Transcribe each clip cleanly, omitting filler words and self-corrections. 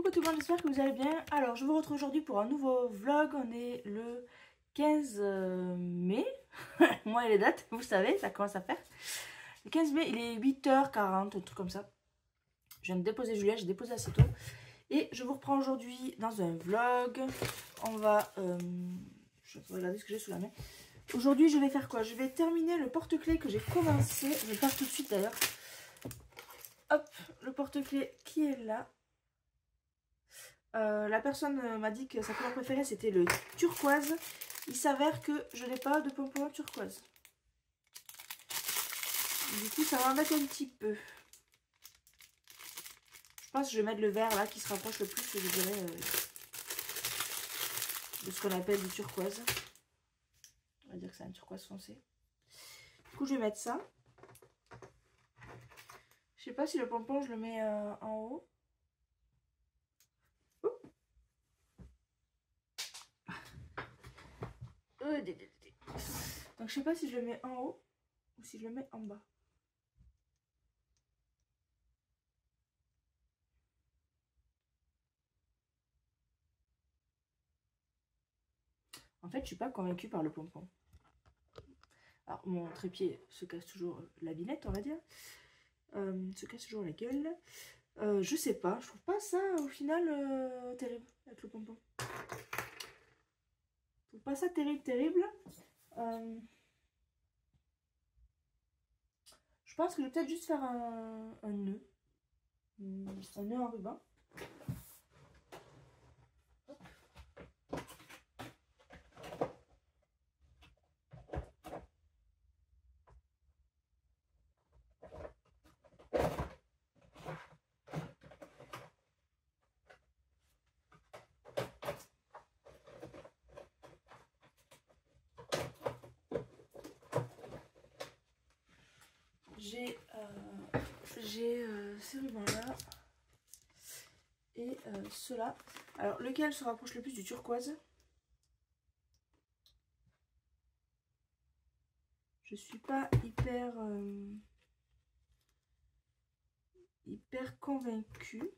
Coucou tout le monde, j'espère que vous allez bien. Alors je vous retrouve aujourd'hui pour un nouveau vlog. On est le 15 mai. Moi et les dates, vous savez, ça commence à faire. Le 15 mai, il est 8h40, un truc comme ça. Je viens de déposer Julia, j'ai déposé assez tôt. Et je vous reprends aujourd'hui dans un vlog. On va... je vais regarder ce que j'ai sous la main. Aujourd'hui je vais faire quoi? Je vais terminer le porte-clés que j'ai commencé. Je vais le faire tout de suite d'ailleurs. Hop, le porte-clés qui est là. La personne m'a dit que sa couleur préférée c'était le turquoise. Il s'avère que je n'ai pas de pompon turquoise. Du coup ça m'embête un petit peu. Je pense que je vais mettre le vert là qui se rapproche le plus, je dirais, de ce qu'on appelle du turquoise. On va dire que c'est un turquoise foncé. Du coup je vais mettre ça. Je sais pas si le pompon je le mets en haut. Donc je sais pas si je le mets en haut ou si je le mets en bas. En fait je suis pas convaincue par le pompon. Alors mon trépied se casse toujours la binette on va dire. Se casse toujours la gueule. Je sais pas, je trouve pas ça au final terrible avec le pompon. Je trouve pas ça terrible. Je pense que je vais peut-être juste faire un nœud. Un nœud en ruban. J'ai ces rubans là et ceux-là. Alors lequel se rapproche le plus du turquoise? Je suis pas hyper convaincue.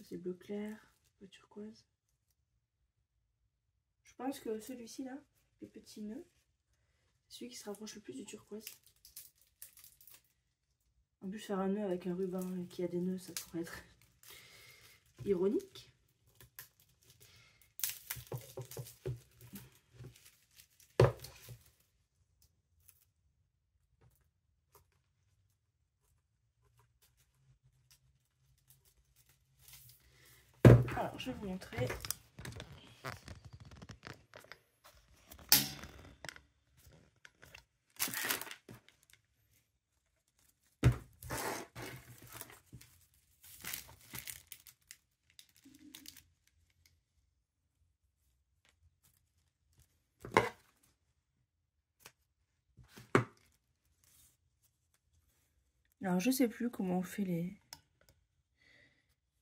C'est bleu clair, bleu turquoise. Je pense que celui-ci là, les petits nœuds, c'est celui qui se rapproche le plus du turquoise. En plus faire un nœud avec un ruban qui a des nœuds, ça pourrait être ironique. Alors je vais vous montrer. Alors je sais plus comment on fait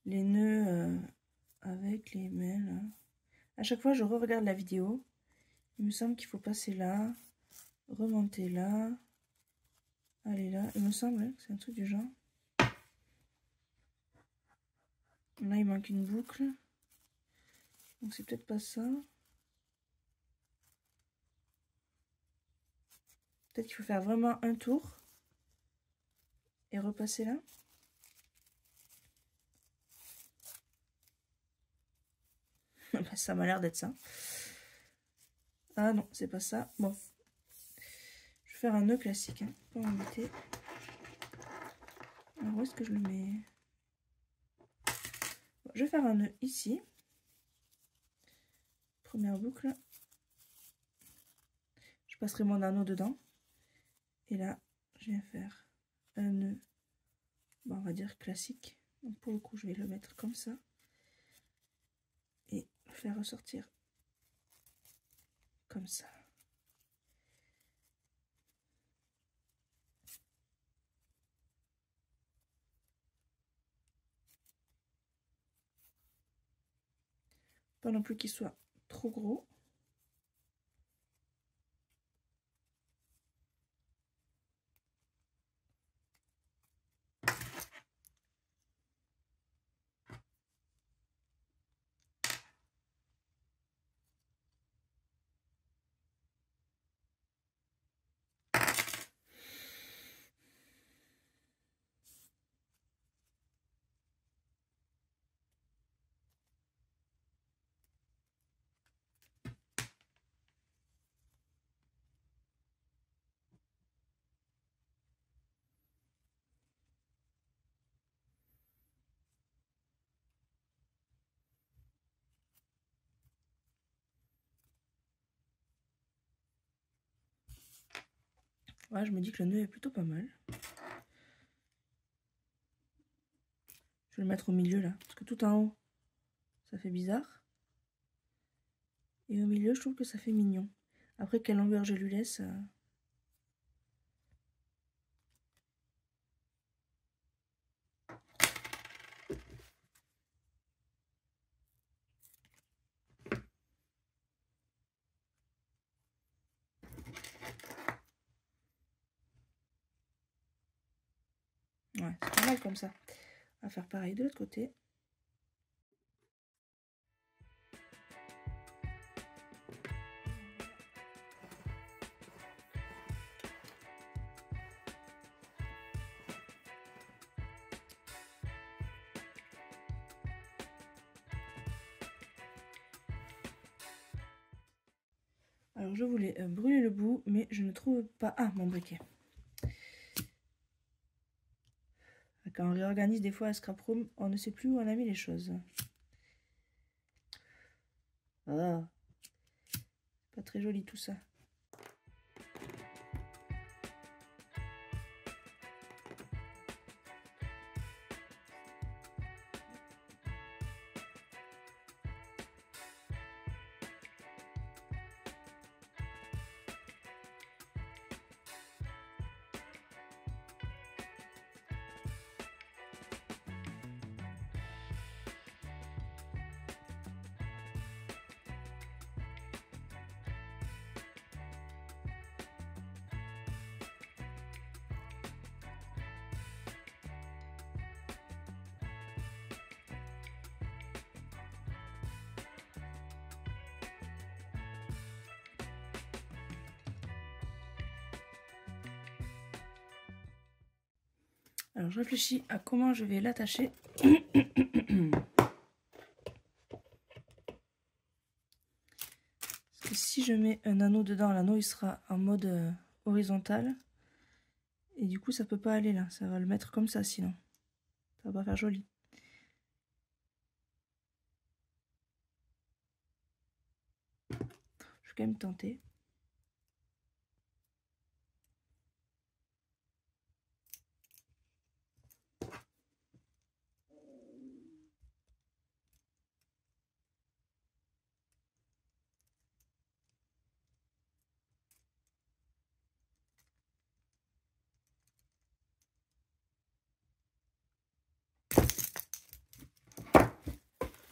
les nœuds avec les mains là. À chaque fois je re-regarde la vidéo. Il me semble qu'il faut passer là, remonter là, aller là. Il me semble que c'est un truc du genre. Là il manque une boucle. Donc c'est peut-être pas ça. Peut-être qu'il faut faire vraiment un tour. Et repasser là. Ça m'a l'air d'être ça. Ah non, c'est pas ça. Bon. Je vais faire un nœud classique. Hein, pour m'embêter. Alors où est-ce que je le mets? Bon, je vais faire un nœud ici. Première boucle. Je passerai mon anneau dedans. Et là, je viens faire un nœud. Bon, on va dire classique. Donc pour le coup, je vais le mettre comme ça. Et le faire ressortir comme ça. Pas non plus qu'il soit trop gros. Ouais, je me dis que le nœud est plutôt pas mal. Je vais le mettre au milieu là, parce que tout en haut, ça fait bizarre. Et au milieu, je trouve que ça fait mignon. Après, quelle longueur je lui laisse Ouais, c'est pas mal comme ça. On va faire pareil de l'autre côté. Alors je voulais brûler le bout, mais je ne trouve pas... Ah, mon briquet. Quand on réorganise des fois à Scrap Room, on ne sait plus où on a mis les choses. Ah, pas très joli tout ça. Alors je réfléchis à comment je vais l'attacher. Parce que si je mets un anneau dedans, l'anneau il sera en mode horizontal. Et du coup ça peut pas aller là, ça va le mettre comme ça sinon. Ça va pas faire joli. Je vais quand même tenter.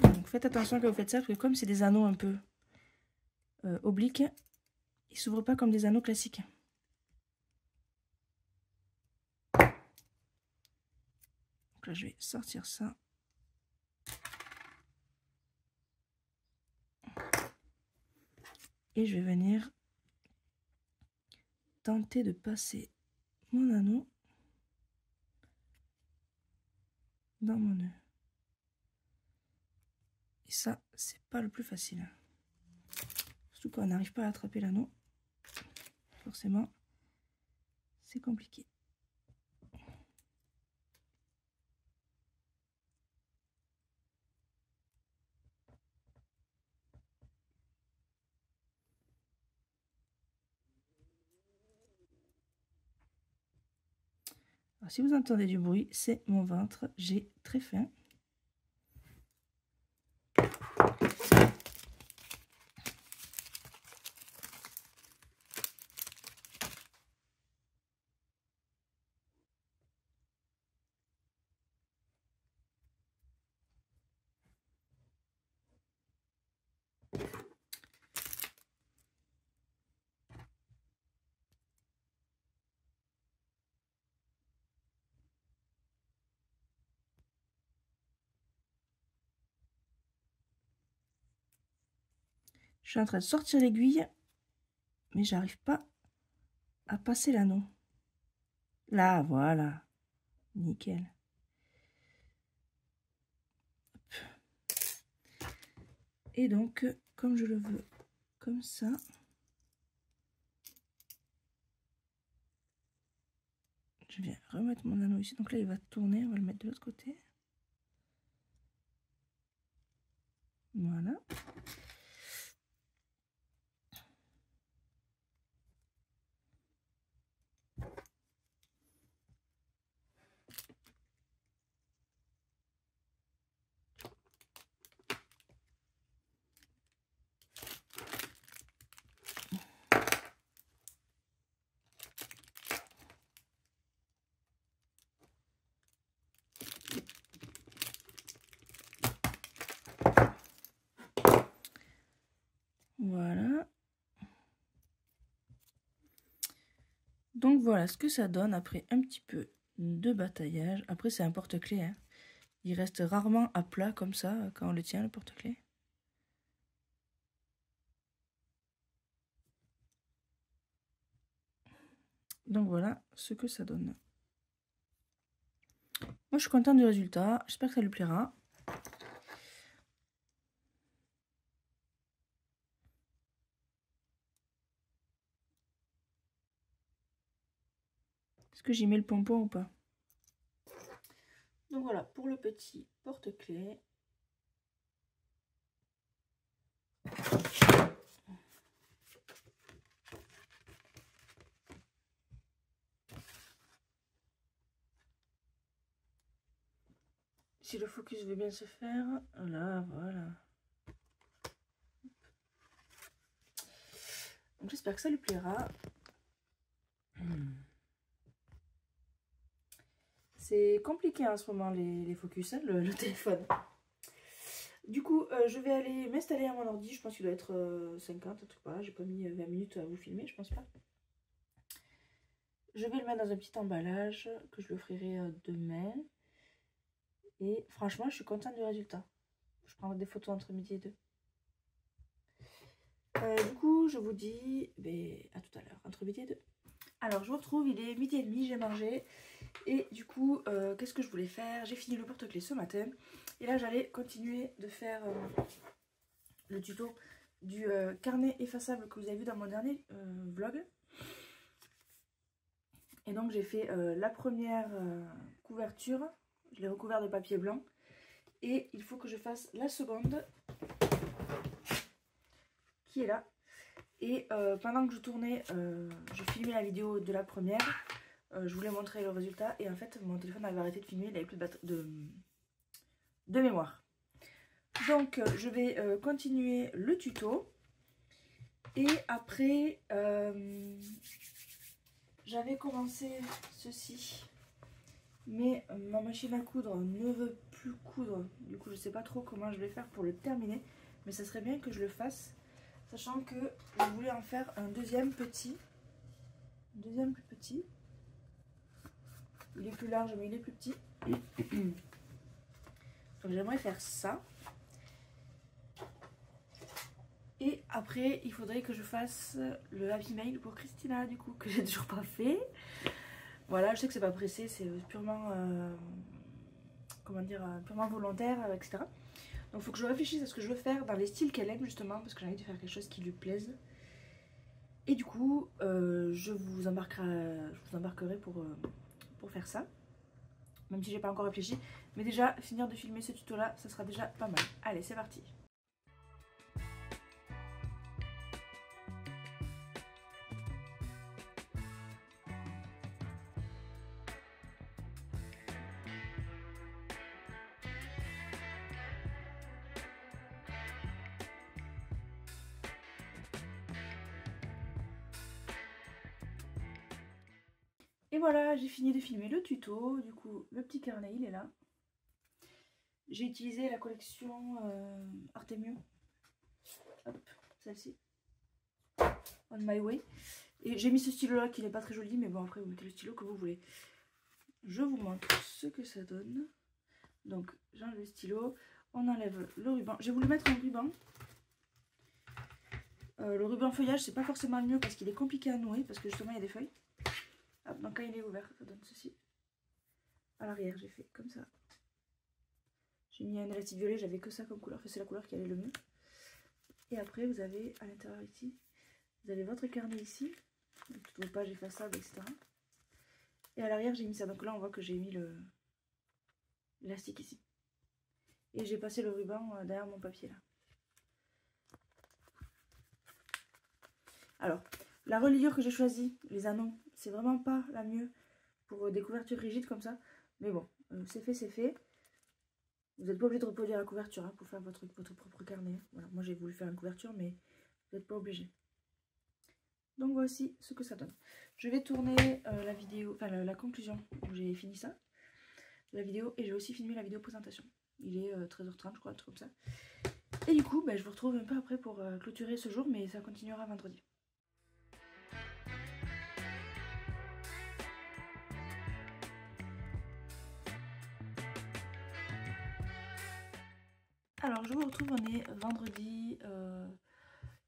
Donc faites attention quand vous faites ça, parce que comme c'est des anneaux un peu obliques, ils s'ouvrent pas comme des anneaux classiques. Donc là je vais sortir ça. Et je vais venir tenter de passer mon anneau dans mon nœud. Et ça, c'est pas le plus facile. Surtout quand on n'arrive pas à attraper l'anneau. Forcément, c'est compliqué. Alors, si vous entendez du bruit, c'est mon ventre. J'ai très faim. Je suis en train de sortir l'aiguille, mais j'arrive pas à passer l'anneau. Là, voilà. Nickel. Et donc, comme je le veux comme ça, je viens remettre mon anneau ici. Donc là, il va tourner. On va le mettre de l'autre côté. Voilà. Donc voilà ce que ça donne après un petit peu de bataillage. Après c'est un porte-clés, hein. Il reste rarement à plat comme ça quand on le tient, le porte-clés. Donc voilà ce que ça donne. Moi je suis contente du résultat, j'espère que ça lui plaira. Est-ce que j'y mets le pompon ou pas? Donc voilà pour le petit porte-clés. Si le focus veut bien se faire, là, voilà. Donc j'espère que ça lui plaira. C'est compliqué en ce moment les focus, hein, le téléphone. Du coup, je vais aller m'installer à mon ordi. Je pense qu'il doit être 50, un truc pas. J'ai pas mis 20 minutes à vous filmer, je pense pas. Je vais le mettre dans un petit emballage que je lui offrirai demain. Et franchement, je suis contente du résultat. Je prendrai des photos entre midi et 2. Du coup, je vous dis à tout à l'heure, entre midi et 2. Alors, je vous retrouve, il est midi et demi, j'ai mangé. Et du coup, qu'est-ce que je voulais faire? J'ai fini le porte-clés ce matin. Et là, j'allais continuer de faire le tuto du carnet effaçable que vous avez vu dans mon dernier vlog. Et donc, j'ai fait la première couverture. Je l'ai recouvert de papier blanc. Et il faut que je fasse la seconde, qui est là. Et pendant que je tournais, je filmais la vidéo de la première. Je voulais montrer le résultat. Et en fait, mon téléphone avait arrêté de filmer. Il n'avait plus de mémoire. Donc, je vais continuer le tuto. Et après, j'avais commencé ceci. Mais ma machine à coudre ne veut plus coudre. Du coup, je ne sais pas trop comment je vais faire pour le terminer. Mais ça serait bien que je le fasse. Sachant que je voulais en faire un deuxième petit. Un deuxième plus petit. Il est plus large, mais il est plus petit. Donc j'aimerais faire ça. Et après, il faudrait que je fasse le happy mail pour Christina, du coup, que j'ai toujours pas fait. Voilà, je sais que c'est pas pressé, c'est purement, comment dire, purement volontaire, etc. Donc il faut que je réfléchisse à ce que je veux faire dans les styles qu'elle aime, justement, parce que j'ai envie de faire quelque chose qui lui plaise. Et du coup, je vous embarquerai pour faire ça. Même si j'ai pas encore réfléchi. Mais déjà, finir de filmer ce tuto là, ça sera déjà pas mal. Allez, c'est parti. Et voilà, j'ai fini de filmer le tuto. Du coup, le petit carnet, il est là. J'ai utilisé la collection Artemio. Hop, celle-ci. On My Way. Et j'ai mis ce stylo-là qui n'est pas très joli, mais bon, après, vous mettez le stylo que vous voulez. Je vous montre ce que ça donne. Donc, j'enlève le stylo. On enlève le ruban. J'ai voulu mettre un ruban. Le ruban feuillage, c'est pas forcément le mieux parce qu'il est compliqué à nouer, parce que justement, il y a des feuilles. Hop, donc quand il est ouvert, ça donne ceci. À l'arrière, j'ai fait comme ça. J'ai mis un élastique violet, j'avais que ça comme couleur, c'est la couleur qui allait le mieux. Et après, vous avez à l'intérieur ici, vous avez votre carnet ici, toutes vos pages effaçables, etc. Et à l'arrière, j'ai mis ça. Donc là, on voit que j'ai mis l'élastique ici. Et j'ai passé le ruban derrière mon papier là. Alors, la reliure que j'ai choisie, les anneaux, c'est vraiment pas la mieux pour des couvertures rigides comme ça. Mais bon, c'est fait, c'est fait. Vous n'êtes pas obligé de reproduire la couverture hein, pour faire votre propre carnet. Voilà, moi j'ai voulu faire une couverture, mais vous n'êtes pas obligé. Donc voici ce que ça donne. Je vais tourner la vidéo, enfin la conclusion où j'ai fini ça, la vidéo, et j'ai aussi filmé la vidéo présentation. Il est 13h30, je crois, un truc comme ça. Et du coup, je vous retrouve un peu après pour clôturer ce jour, mais ça continuera vendredi. retrouve, on est vendredi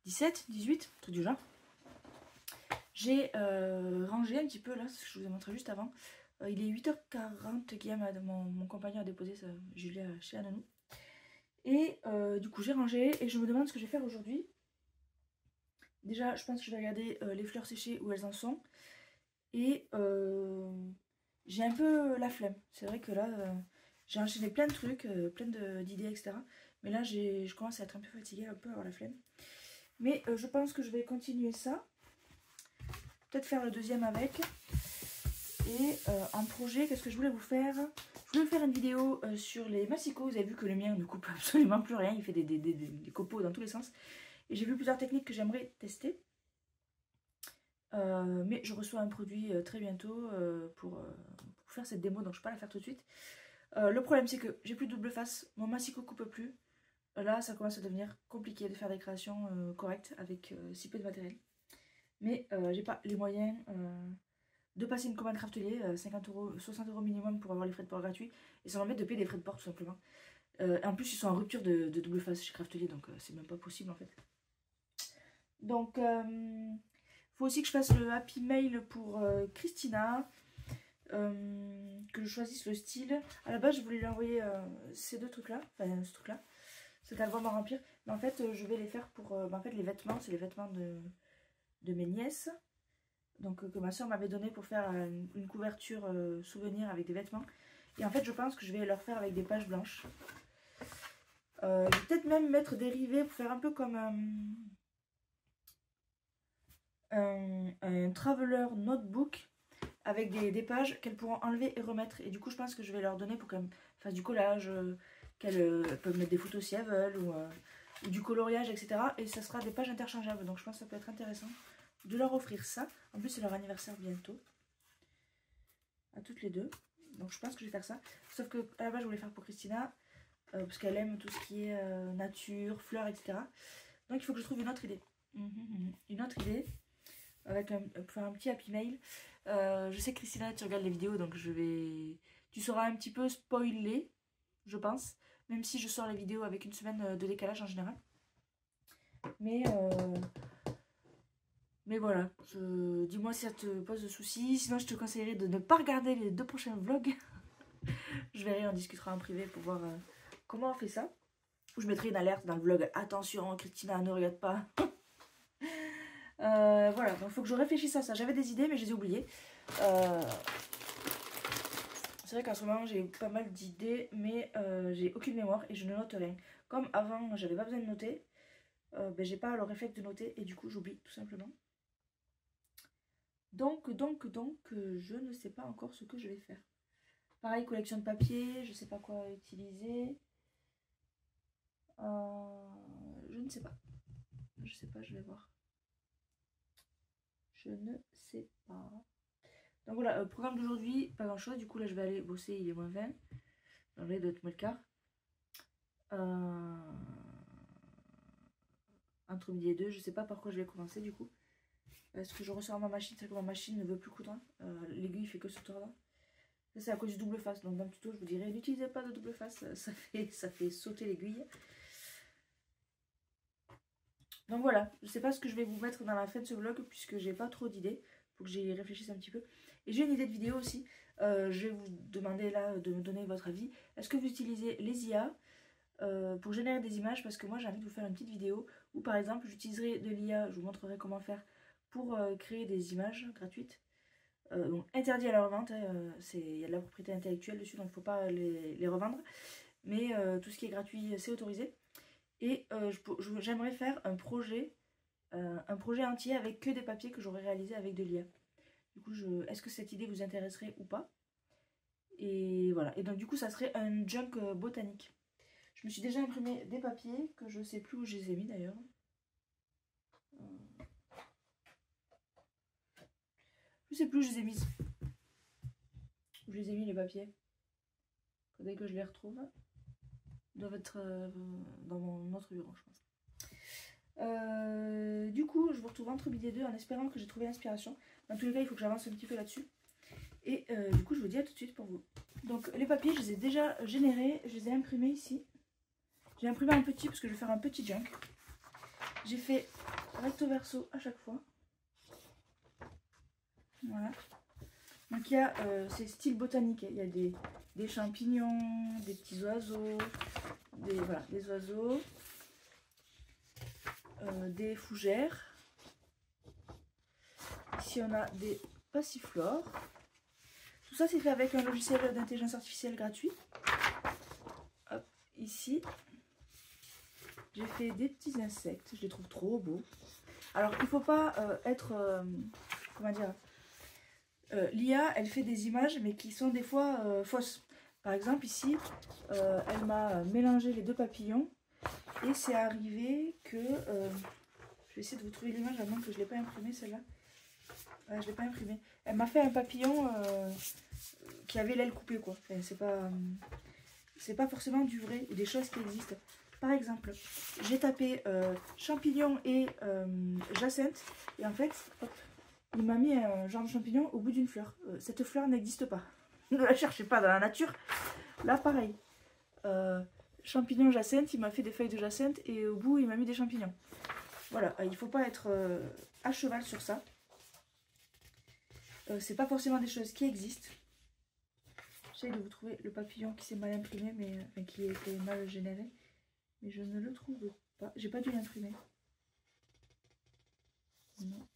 17, 18, tout du genre. J'ai rangé un petit peu là, ce que je vous ai montré juste avant. Il est 8h40, Guillaume, mon compagnon a déposé Julia chez Ananou. Et du coup j'ai rangé et je me demande ce que je vais faire aujourd'hui. Déjà je pense que je vais regarder les fleurs séchées où elles en sont. Et j'ai un peu la flemme. C'est vrai que là j'ai enchaîné plein de trucs, plein d'idées, etc. Mais là je commence à être un peu fatiguée, un peu à avoir la flemme. Mais je pense que je vais continuer ça. Peut-être faire le deuxième avec. Et en projet, qu'est-ce que je voulais vous faire? Je voulais vous faire une vidéo sur les massicots. Vous avez vu que le mien ne coupe absolument plus rien. Il fait des copeaux dans tous les sens. Et j'ai vu plusieurs techniques que j'aimerais tester. Mais je reçois un produit très bientôt pour faire cette démo. Donc je ne vais pas la faire tout de suite. Le problème c'est que j'ai plus de double face. Mon massicot ne coupe plus. Là ça commence à devenir compliqué de faire des créations correctes avec si peu de matériel. Mais j'ai pas les moyens de passer une commande Craftelier, 50 €, 60 € minimum pour avoir les frais de port gratuits. Et ça m'embête de payer des frais de port tout simplement. En plus ils sont en rupture de double face chez Craftelier, donc c'est même pas possible en fait. Donc faut aussi que je fasse le Happy Mail pour Christina. Que je choisisse le style. À la base je voulais lui envoyer ces deux trucs là, enfin ce truc là, cet album à remplir. Mais en fait je vais les faire pour en fait les vêtements, c'est les vêtements de mes nièces. Donc que ma soeur m'avait donné pour faire une couverture souvenir avec des vêtements. Et en fait je pense que je vais leur faire avec des pages blanches. Je vais peut-être même mettre des rivets pour faire un peu comme un traveler notebook avec des pages qu'elles pourront enlever et remettre. Et du coup je pense que je vais leur donner pour qu'elles fassent du collage, qu'elles peuvent mettre des photos si elles veulent ou du coloriage, etc. Et ça sera des pages interchangeables. Donc je pense que ça peut être intéressant de leur offrir ça. En plus c'est leur anniversaire bientôt. À toutes les deux. Donc je pense que je vais faire ça. Sauf que à la base je voulais faire pour Christina. Parce qu'elle aime tout ce qui est nature, fleurs, etc. Donc il faut que je trouve une autre idée. Une autre idée. Avec un petit happy mail. Je sais Christina tu regardes les vidéos. Donc tu sauras un petit peu spoiler. Je pense. Même si je sors les vidéos avec une semaine de décalage en général. Mais voilà, dis-moi si ça te pose de soucis. Sinon, je te conseillerais de ne pas regarder les 2 prochains vlogs. Je verrai, on discutera en privé pour voir comment on fait ça. Ou je mettrai une alerte dans le vlog. Attention, Christina, ne regarde pas. Voilà, donc il faut que je réfléchisse à ça. J'avais des idées, mais je les ai oubliées. C'est vrai qu'en ce moment, j'ai pas mal d'idées, mais j'ai aucune mémoire et je ne note rien. Comme avant, j'avais pas besoin de noter. J'ai pas le réflexe de noter et du coup, j'oublie tout simplement. Donc, je ne sais pas encore ce que je vais faire. Pareil, collection de papier, je ne sais pas quoi utiliser. Je ne sais pas. Je sais pas, je vais voir. Je ne sais pas. Donc voilà, programme d'aujourd'hui, pas grand chose. Du coup, là, je vais aller bosser, il est moins 20. Donc là, il doit être moins le quart. Entre midi et 2, je ne sais pas par quoi je vais commencer du coup. Est-ce que je ressors ma machine? C'est que ma machine ne veut plus coudre. L'aiguille fait que ce tour là. C'est à cause du double face. Donc dans le tuto je vous dirais n'utilisez pas de double face. Ça fait sauter l'aiguille. Donc voilà. Je ne sais pas ce que je vais vous mettre dans la fin de ce vlog. Puisque j'ai pas trop d'idées. Il faut que j'y réfléchisse un petit peu. Et j'ai une idée de vidéo aussi. Je vais vous demander là de me donner votre avis. Est-ce que vous utilisez les IA pour générer des images? Parce que moi j'ai envie de vous faire une petite vidéo. Où par exemple j'utiliserai de l'IA. Je vous montrerai comment faire pour créer des images gratuites. Donc interdit à la revente, il y a de la propriété intellectuelle dessus, donc il ne faut pas les revendre. Mais tout ce qui est gratuit, c'est autorisé. Et j'aimerais faire un projet entier avec que des papiers que j'aurais réalisé avec de l'IA. Du coup, est-ce que cette idée vous intéresserait ou pas? Et voilà. Et donc du coup, ça serait un junk botanique. Je me suis déjà imprimé des papiers que je ne sais plus où je les ai mis d'ailleurs. Je sais plus où je les ai mis. Où je les ai mis les papiers. Faudrait que je les retrouve. Ils doivent être dans mon autre bureau, je pense. Du coup, je vous retrouve entre midi et 2 en espérant que j'ai trouvé l'inspiration. Dans tous les cas, il faut que j'avance un petit peu là-dessus. Et du coup, je vous dis à tout de suite pour vous. Donc, les papiers, je les ai déjà générés. Je les ai imprimés ici. J'ai imprimé un petit parce que je vais faire un petit junk. J'ai fait recto verso à chaque fois. Voilà. Donc il y a, c'est style botanique. Il y a des champignons, des petits oiseaux, des oiseaux, des fougères. Ici on a des passiflores. Tout ça c'est fait avec un logiciel d'intelligence artificielle gratuit. Hop, ici j'ai fait des petits insectes, je les trouve trop beaux. Alors il ne faut pas être, comment dire, l'IA elle fait des images mais qui sont des fois fausses. Par exemple ici, elle m'a mélangé les deux papillons et c'est arrivé que, je vais essayer de vous trouver l'image avant que je ne l'ai pas imprimée celle-là. Je ne l'ai pas imprimée. Elle m'a fait un papillon qui avait l'aile coupée quoi. Enfin, c'est pas forcément du vrai, des choses qui existent. Par exemple, j'ai tapé champignons et jacinthe et en fait, hop, il m'a mis un genre de champignon au bout d'une fleur. Cette fleur n'existe pas. Ne la cherchez pas dans la nature. Là, pareil. Champignon jacinthe, il m'a fait des feuilles de jacinthe et au bout, il m'a mis des champignons. Voilà, il ne faut pas être à cheval sur ça. C'est pas forcément des choses qui existent. J'essaie de vous trouver le papillon qui s'est mal imprimé, mais enfin, qui a été mal généré. Mais je ne le trouve pas. J'ai pas dû l'imprimer. Non.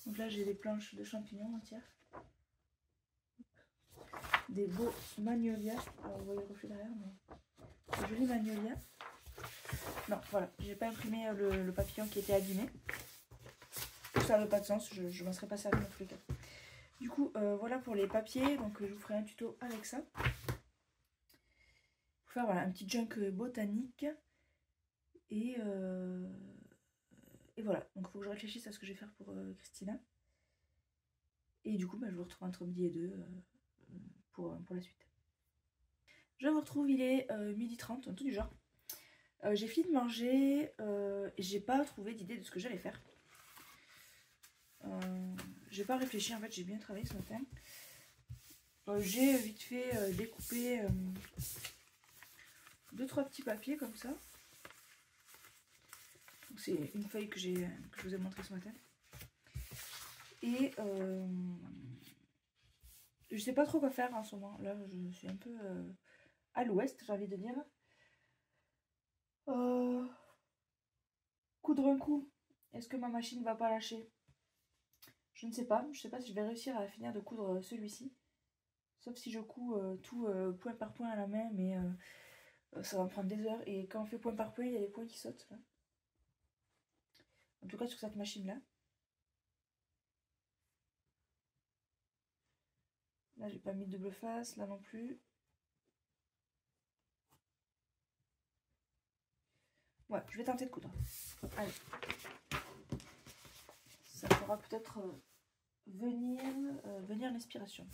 Donc là, j'ai des planches de champignons entières. Des beaux magnolias. Alors, vous voyez le reflet derrière, mais des jolis magnolias. Non, voilà. J'ai pas imprimé le papillon qui était abîmé. Ça n'avait pas de sens. Je ne m'en serais pas servi dans tous les cas. Du coup, voilà pour les papiers. Donc, je vous ferai un tuto avec ça. Pour faire voilà, un petit junk botanique. Et voilà. Donc, il faut que je réfléchisse à ce que je vais faire pour Christina. Et du coup, bah, je vous retrouve entre midi et 2 pour la suite. Je vous retrouve, il est 12h30, un tout du genre. J'ai fini de manger. J'ai pas trouvé d'idée de ce que j'allais faire. J'ai pas réfléchi, en fait, j'ai bien travaillé ce matin. J'ai vite fait découpé 2-3 petits papiers comme ça. C'est une feuille que je vous ai montré ce matin. Et je sais pas trop quoi faire en ce moment. Là, je suis un peu à l'ouest, j'ai envie de dire. Coudre un coup. Est-ce que ma machine va pas lâcher? Je ne sais pas. Je sais pas si je vais réussir à finir de coudre celui-ci. Sauf si je couds tout point par point à la main, mais ça va me prendre des heures. Et quand on fait point par point, il y a des points qui sautent. Là. En tout cas sur cette machine-là. Là, j'ai pas mis de double face, là non plus. Ouais, je vais tenter de coudre. Allez. Ça pourra peut-être venir l'inspiration.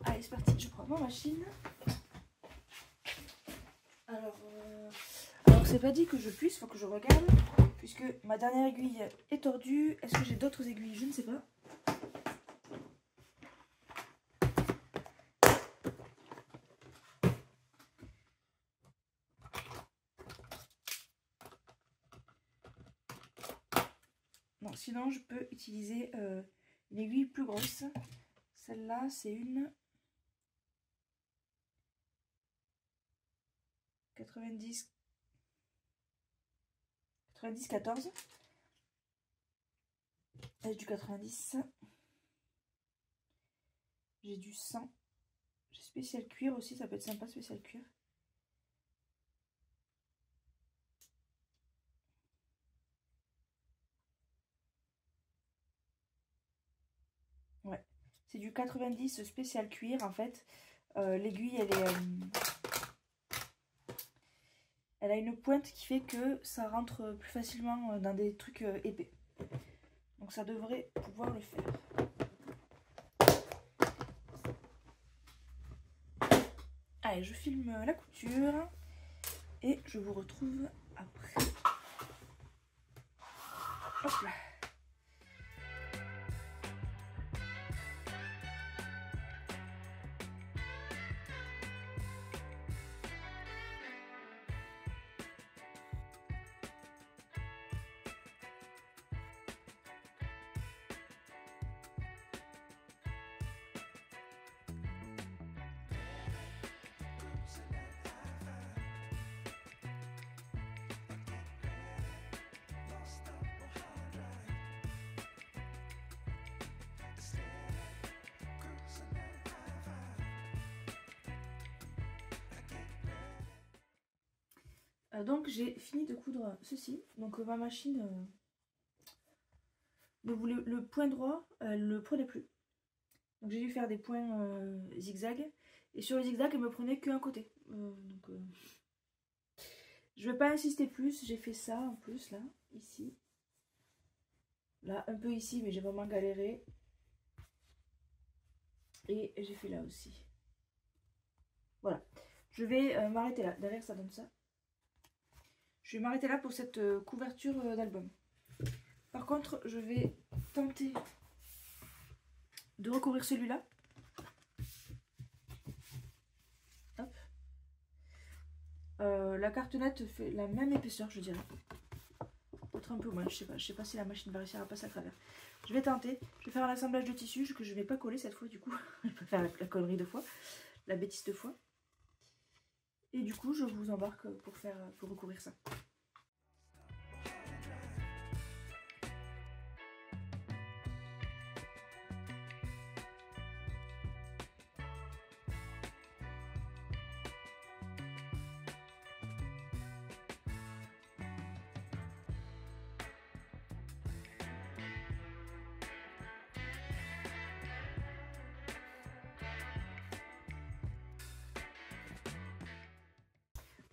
Allez, c'est parti. Je prends ma machine. Alors c'est pas dit que je puisse, faut que je regarde. Puisque ma dernière aiguille est tordue. Est-ce que j'ai d'autres aiguilles? Je ne sais pas. Non, sinon je peux utiliser une aiguille plus grosse. Celle-là, c'est une 90 14. J'ai du 90. J'ai du 100. J'ai spécial cuir aussi, ça peut être sympa spécial cuir. Ouais, c'est du 90 spécial cuir en fait. L'aiguille elle a une pointe qui fait que ça rentre plus facilement dans des trucs épais. Donc ça devrait pouvoir le faire. Allez, je filme la couture et je vous retrouve après. Hop là. Donc j'ai fini de coudre ceci. Donc ma machine le point droit, elle ne le prenait plus. Donc j'ai dû faire des points zigzag. Et sur le zigzag, elle me prenait qu'un côté. Je vais pas insister plus. J'ai fait ça en plus là, ici. Là, un peu ici, mais j'ai vraiment galéré. Et j'ai fait là aussi. Voilà. Je vais m'arrêter là. Derrière, ça donne ça. Je vais m'arrêter là pour cette couverture d'album. Par contre, je vais tenter de recouvrir celui-là. Hop. La cartonnette fait la même épaisseur, je dirais. Peut-être un peu moins, je sais pas si la machine va réussir à passer à travers. Je vais tenter. Je vais faire un assemblage de tissu que je ne vais pas coller cette fois, du coup. Je peux faire la connerie deux fois, la bêtise deux fois. Et du coup, je vous embarque pour recouvrir ça.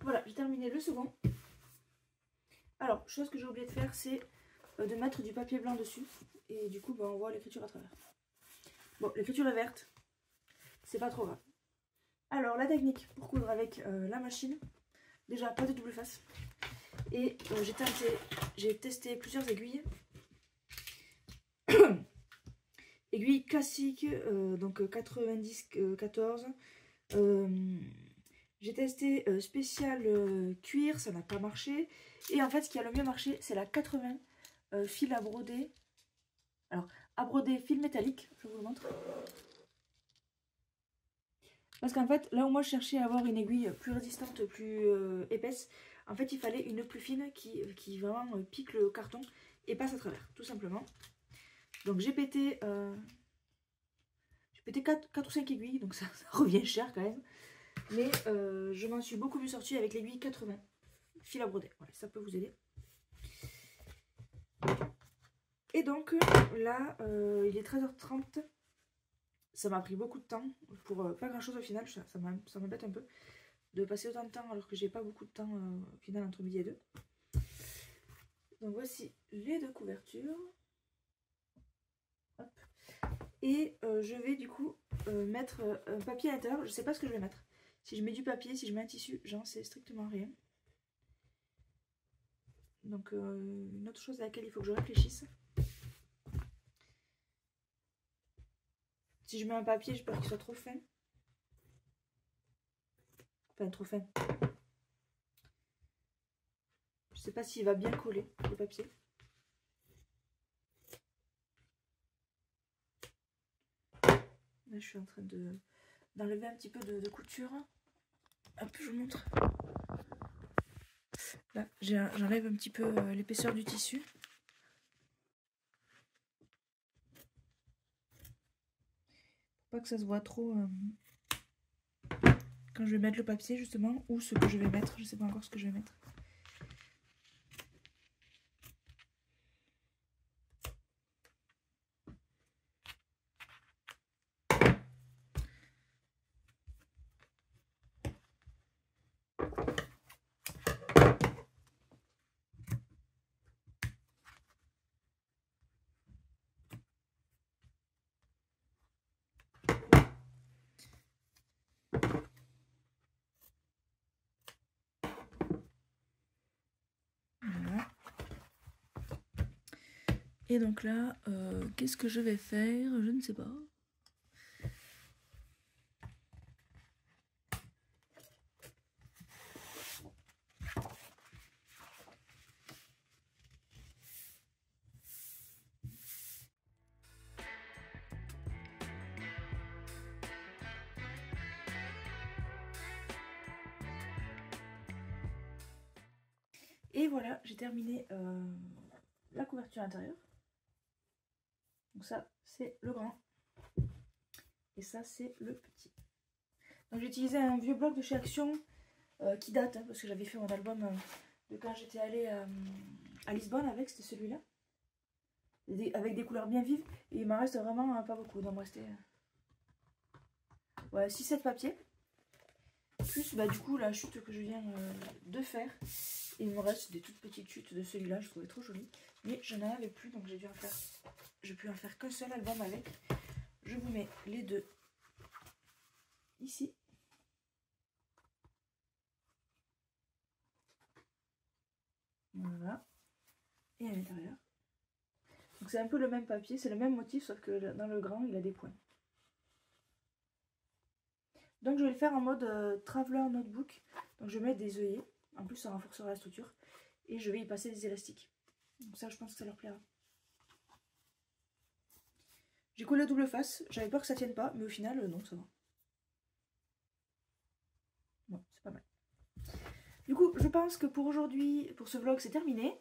Voilà, j'ai terminé le second. Alors, chose que j'ai oublié de faire, c'est de mettre du papier blanc dessus. Et du coup, on voit l'écriture à travers. Bon, l'écriture est verte. C'est pas trop grave. Alors, la technique pour coudre avec la machine. Déjà, pas de double face. Et j'ai testé plusieurs aiguilles. Aiguilles classiques, donc 90-14. J'ai testé spécial cuir, ça n'a pas marché. Et en fait, ce qui a le mieux marché, c'est la 80 fil à broder. Alors, à broder fil métallique, je vous le montre. Parce qu'en fait, là où moi je cherchais à avoir une aiguille plus résistante, plus épaisse, en fait, il fallait une plus fine qui vraiment pique le carton et passe à travers, tout simplement. Donc, j'ai pété 4 ou 5 aiguilles, donc ça revient cher quand même. Mais je m'en suis beaucoup mieux sortie avec l'aiguille 80 fil à broder. Voilà, ça peut vous aider. Et donc là, il est 13h30. Ça m'a pris beaucoup de temps pour pas grand chose au final. Ça m'embête un peu de passer autant de temps alors que j'ai pas beaucoup de temps au final entre midi et 2. Donc voici les deux couvertures. Hop. Et je vais du coup mettre un papier à l'intérieur. Je sais pas ce que je vais mettre. Si je mets du papier, si je mets un tissu, j'en sais strictement rien. Donc une autre chose à laquelle il faut que je réfléchisse. Si je mets un papier, j'ai peur qu'il soit trop fin. Enfin, trop fin. Je sais pas s'il va bien coller, le papier. Là, je suis en train d'enlever un petit peu de couture. Hop, je vous montre. Là, j'enlève un petit peu l'épaisseur du tissu. Pour pas que ça se voit trop quand je vais mettre le papier, justement, ou ce que je vais mettre. Je sais pas encore ce que je vais mettre. Et donc là, qu'est-ce que je vais faire? Je ne sais pas. Et voilà, j'ai terminé la couverture intérieure. Donc ça, c'est le grand. Et ça, c'est le petit. Donc j'ai utilisé un vieux bloc de chez Action qui date, hein, parce que j'avais fait mon album de quand j'étais allée à Lisbonne avec, c'était celui-là. Avec des couleurs bien vives, et il m'en reste vraiment pas beaucoup, il doit me rester ouais, 6-7 papiers. Plus bah, du coup la chute que je viens de faire. Et il me reste des toutes petites chutes de celui-là, je trouvais trop joli. Mais je n'en avais plus, donc j'ai dû en faire. Je peux en faire qu'un seul album avec. Je vous mets les deux ici. Voilà. Et à l'intérieur. Donc c'est un peu le même papier, c'est le même motif, sauf que dans le grand, il a des points. Donc je vais le faire en mode Traveler Notebook. Donc je vais mettre des œillets. En plus ça renforcera la structure. Et je vais y passer des élastiques. Donc ça je pense que ça leur plaira. J'ai collé double face. J'avais peur que ça tienne pas. Mais au final non, ça va. Bon, c'est pas mal. Du coup je pense que pour aujourd'hui, pour ce vlog c'est terminé.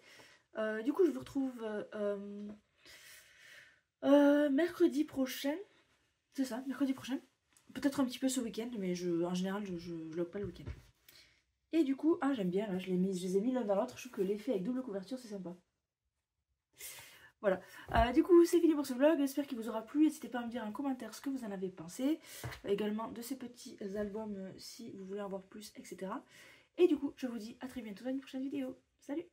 Du coup je vous retrouve mercredi prochain. C'est ça, mercredi prochain. Peut-être un petit peu ce week-end, mais en général, je vlog pas le week-end. Et du coup, ah j'aime bien, là, je les ai mis l'un dans l'autre. Je trouve que l'effet avec double couverture, c'est sympa. Voilà. Du coup, c'est fini pour ce vlog. J'espère qu'il vous aura plu. N'hésitez pas à me dire en commentaire ce que vous en avez pensé. Également de ces petits albums, si vous voulez en voir plus, etc. Et du coup, je vous dis à très bientôt dans une prochaine vidéo. Salut!